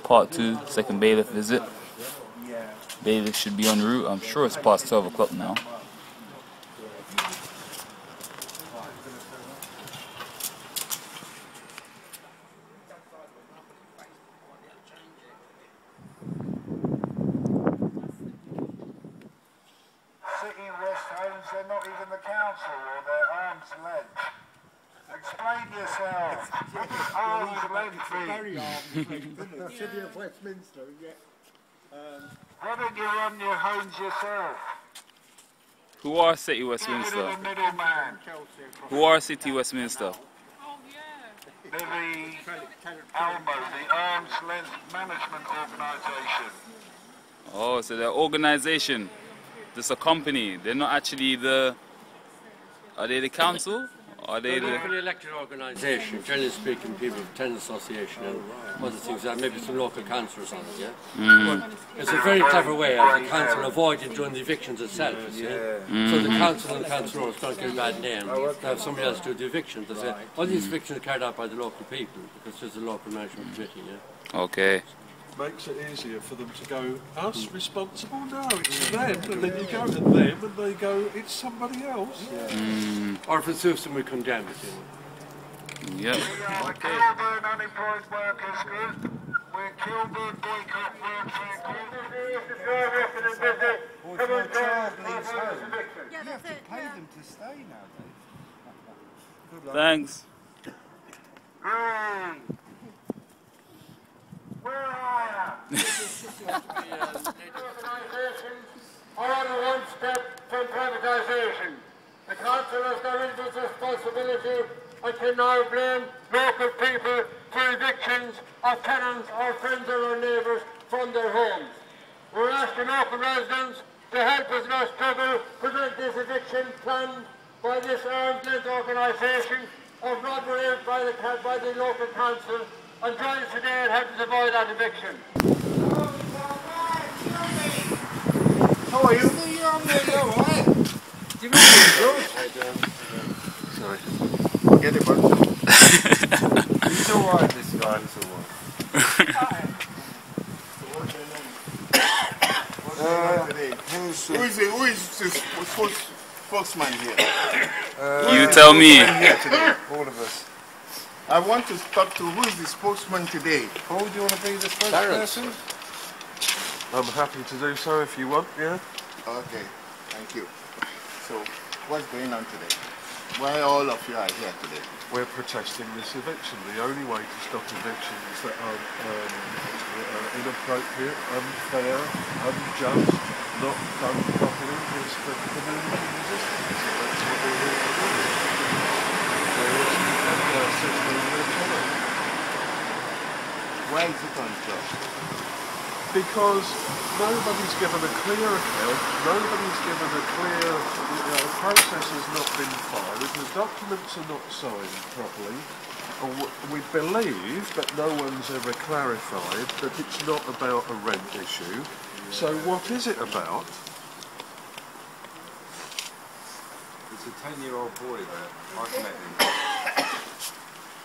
Part 2, second bailiff visit. Bailiff should be en route. I'm sure it's past 12 o'clock now. They're not even the council, or they're arm's length. Explain yourself. Arm's length, very arm's length, City of Westminster, yeah. Why don't you run your homes yourself? Who are City Westminster? Who are City Westminster? They're the ALMO, the Arm's Length Management Organisation. Oh, so they're organisation. This is a company. They're not actually the... Are they the council? Are they the... They're an elected organisation, generally speaking, people of tenant association and other things like maybe some local councillors on it, yeah? But it's a very clever way of the council avoiding doing the evictions itself, you see? So the council and the councillors don't get a bad name. They have somebody else do the evictions. They say, all these evictions are carried out by the local people because there's a local management committee, yeah? Okay. Makes it easier for them to go, us responsible? No, it's them. And then you go to them and they go, it's somebody else. Or if it suits them, we condemn it, you know. Yep. We are the Kilburn Unemployed Workers Group. We're Kilburn Boycott Workfare Group. Or if your child leaves home, you have to pay them to stay nowadays. Good luck. Thanks. Where are you? Organisations are on a one-step from privatisation. The council has no individual responsibility and can now blame local people for evictions of tenants or friends or their neighbours from their homes. We're asking local residents to help us in our struggle to prevent this eviction planned by this arm's length organisation of robbery by the local council, and join us today and help us avoid that eviction. How are you? You're alright. Do you know Sorry. Get it, bud. He's alright, this guy. He's alright. Who is the spokesman here? You tell me. Here today, all of us. I want to talk to who is the spokesman today. Paul, do you want to be the spokesperson? I'm happy to do so if you want, yeah? Okay, thank you. So, what's going on today? Why all of you are here today? We're protesting this eviction. The only way to stop evictions that are inappropriate, unfair, unjust, not done properly is for community resistance. That's what we're here to do. Why is it unjust? Because nobody's given a clear account, nobody's given a clear, process has not been followed, the documents are not signed properly, we believe, but no one's ever clarified, that it's not about a rent issue. So what is it about? There's a 10-year-old boy there, I've met him.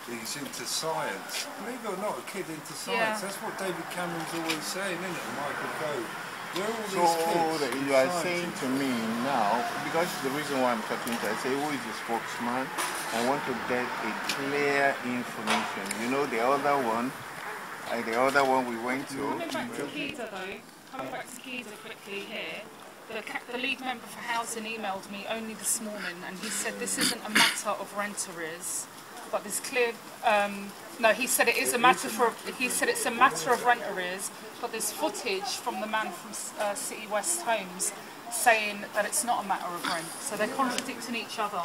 He's into science. Believe it or not, a kid into science. Yeah. That's what David Cameron's always saying, isn't it? Michael Gove. Where are all these kids? So you are saying to me now, because the reason why I'm talking to you, I say, who is the spokesman? I want to get a clear information. You know, the other one we went to. Coming back to Keezer though, coming back to Keezer quickly here. The lead member for housing emailed me only this morning, and he said this isn't a matter of rent arrears. But there's clear, no, he said it is a matter for, he said it's a matter of rent arrears, but there's footage from the man from City West Homes saying that it's not a matter of rent. So they're contradicting each other.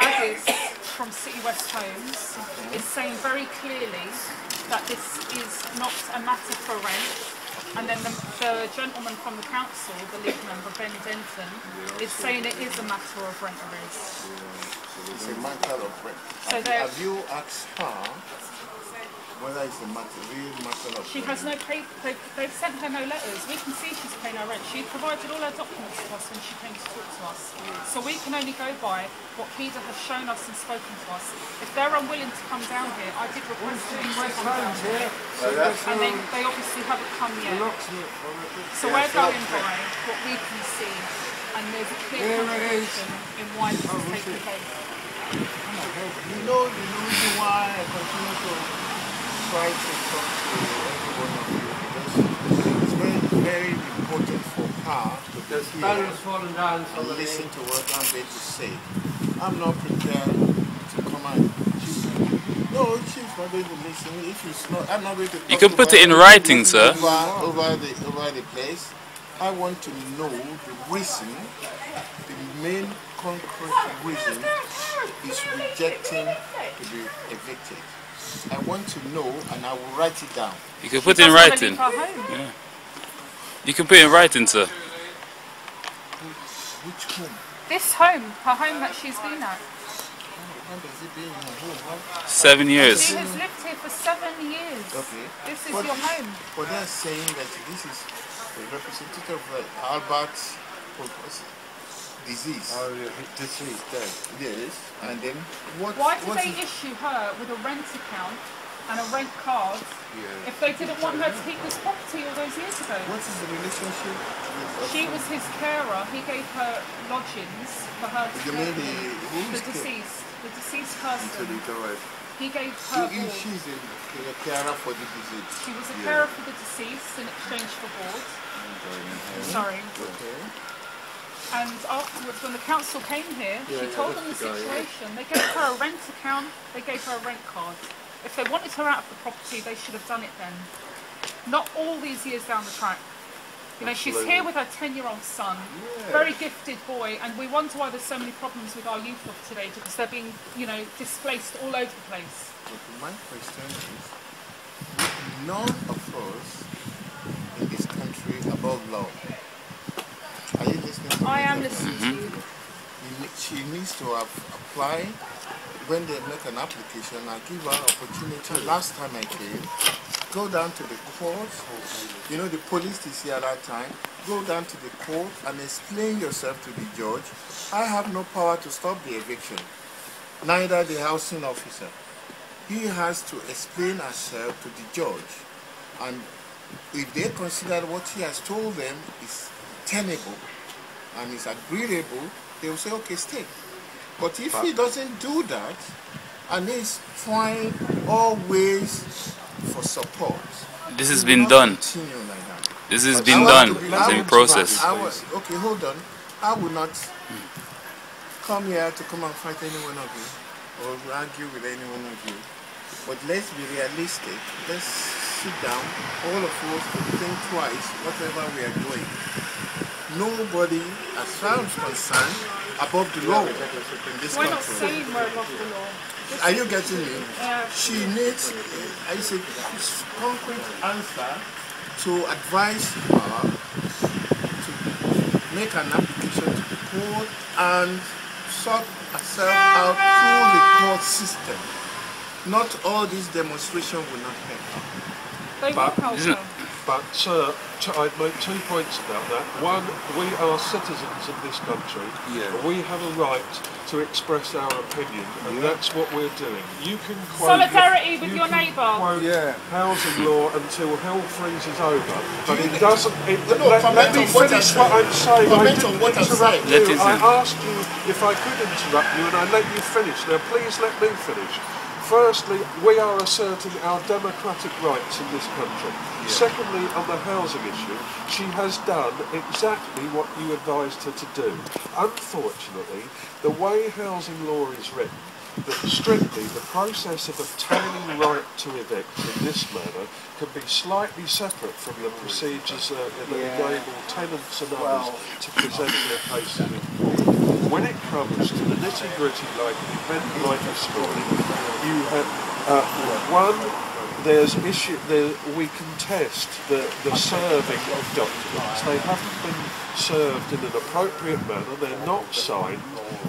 Addis from City West Homes is saying very clearly that this is not a matter for rent. And then the gentleman from the council, the lead member, Ben Denton, is saying it is a matter of rent arrears. It's a matter of rent. So have you asked her whether it's a matter of She has no paper. They've sent her no letters. We can see she's paying her rent. She provided all her documents to us when she came to talk to to us. So we can only go by what PIDA has shown us and spoken to us. If they're unwilling to come down here, I did request them to come down here, and they obviously haven't come yet. So we're going by what we can see, and there's a clear contradiction in why this is taking place. You know the reason why I continue to try to talk to every one of you, because it's very, very important for her to listen to what I'm going to say. I'm not prepared to come and no, she's not going to listen. If it's not, I'm not going to. You can put it in writing, sir. Over the place. I want to know the reason, the main concrete reason is rejecting to be evicted. I want to know, and I will write it down. You can put it in writing. Yeah. You can put it in writing, sir. Which home? This home, her home that she's been at. How has it been in her home? 7 years. She has lived here for 7 years. Okay. This is your home. But they're saying that this is a representative of Albert's disease. Oh, yeah, disease, dead. Yes. And then what? Why did they issue her with a rent account and a rent card if they didn't want her to keep this property all those years ago? What is the relationship? She was his carer. He gave her lodgings for her to You mean the deceased person. He gave her board. She's a carer for the deceased. She was a carer for the deceased in exchange for board. Sorry. Okay. And afterwards, when the council came here, she told them the situation. They gave her a rent account, they gave her a rent card. If they wanted her out of the property, they should have done it then. Not all these years down the track. You know, she's here with her 10-year-old son, very gifted boy, and we wonder why there's so many problems with our youth of today, because they're being, you know, displaced all over the place. But my question is, none of us in this country above law. Are you listening to me? I am listening to you. She needs to apply. When they make an application, I give her opportunity. Last time I came, go down to the court. You know, the police is here at that time. Go down to the court and explain yourself to the judge. I have no power to stop the eviction. Neither the housing officer. He has to explain herself to the judge. And if they consider what he has told them is tenable and is agreeable, they will say, okay, stay. But if he doesn't do that, and he's trying always for support, this has been done. like that. This has been done. It's in process. Okay, hold on. I will not come here to come and fight any one of you or argue with any one of you. But let's be realistic. Let's sit down, all of us, to think twice whatever we are doing. Nobody, as far as concerned, above the law in this We're country. not saying we're above the law. Are you getting me? She needs a concrete answer to advise her to make an application to the court and sort herself out through the court system. Not all this demonstration will not help her. But sir, I'd make 2 points about that. One, we are citizens of this country. We have a right to express our opinion, and that's what we're doing. You can quote solidarity with your neighbour. Housing law until hell freezes over, but it doesn't. Let me finish what I'm saying. I didn't interrupt you. I asked you if I could interrupt you, and I let you finish. Now, please let me finish. Firstly, we are asserting our democratic rights in this country. Secondly, on the housing issue, she has done exactly what you advised her to do. Unfortunately, the way housing law is written, that strictly the process of obtaining the right to evict in this manner can be slightly separate from the procedures that enable tenants and others to present their cases in court. When it comes to the nitty-gritty like an event like this morning, you have we contest the serving of documents. They haven't been served in an appropriate manner, they're not signed.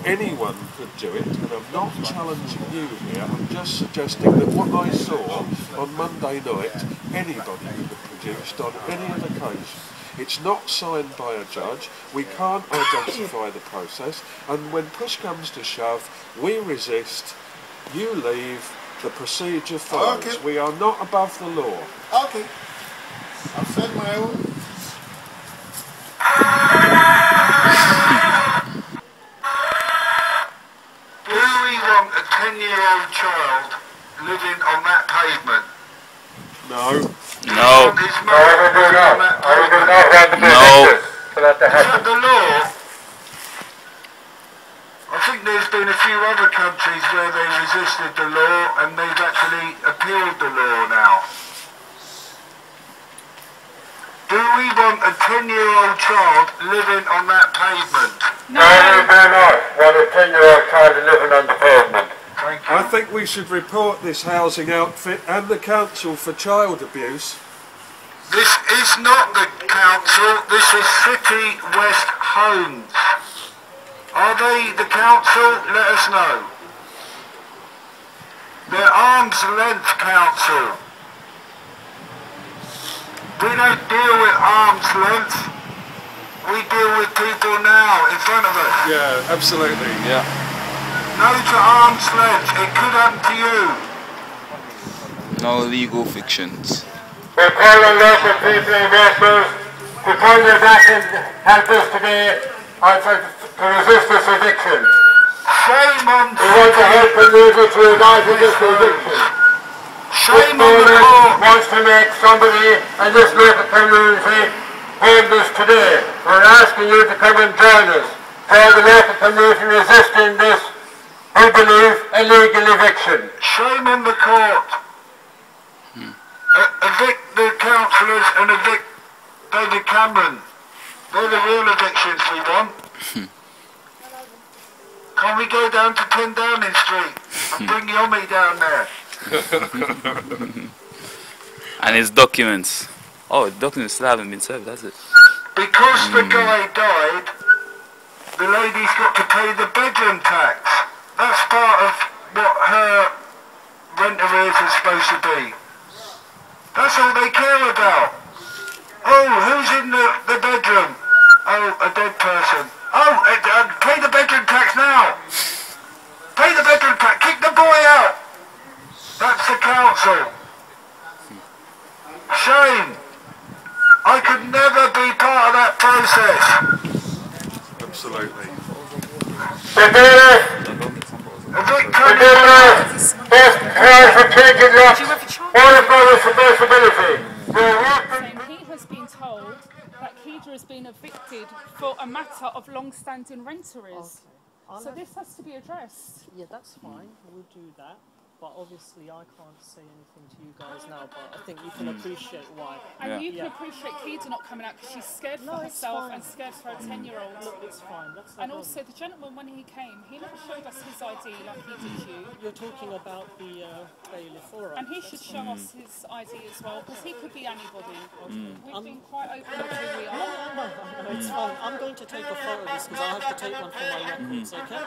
Anyone could do it, and I'm not challenging you here, I'm just suggesting that what I saw on Monday night, anybody could have produced on any other occasion. It's not signed by a judge. We can't identify the process. And when push comes to shove, we resist. You leave. The procedure follows. Okay. We are not above the law. Okay. I've said my own. Do we want a 10-year-old child living on that pavement? No. No. No. Is that the law? I think there's been a few other countries where they resisted the law and they've actually appealed the law now. Do we want a 10-year-old child living on that pavement? No, we do not want a 10-year-old child living on the pavement. Thank you. I think we should report this housing outfit and the council for child abuse. This is not the council, this is City West Homes. Are they the council? Let us know. They're arm's length council. We don't deal with arm's length. We deal with people now in front of us. Yeah, absolutely. Yeah. No to arm's length. It could happen to you. No legal fictions. We're calling local people investors to turn your back and help us today to resist this eviction. Shame on We want to help the movement to revive this eviction. Shame on the court. Wants to make somebody in this local community homeless today. We're asking you to come and join us. Tell the local community resisting this, who believe, illegal eviction. Shame on the court. Evict the councillors and evict David Cameron. They're the real evictions we want. Can we go down to 10 Downing Street and bring Yomi down there? And his documents. Oh, the documents still haven't been served, has it? Because the guy died, the lady's got to pay the bedroom tax. That's part of what her rent arrears is supposed to be. That's all they care about. Oh, who's in the bedroom? Oh, a dead person. Oh, pay the bedroom tax now. Pay the bedroom tax. Kick the boy out. That's the council. Shame. I could never be part of that process. Absolutely. The he has been told that Kedra has been evicted for a matter of long-standing rent arrears. So this has to be addressed. Yeah, that's fine. We'll do that. But obviously I can't say anything to you guys now, but I think you can appreciate why. And you can appreciate Kedra not coming out because she's scared for herself and scared for her 10-year-old. Look, it's fine. And also the gentleman, when he came, he never showed us his ID like he did you. You're talking about the bailiff, alright. And he should show us his ID as well, because he could be anybody. We've been quite open with who we are. No, it's fine. I'm going to take a photo of this because I have to take one for my records, okay?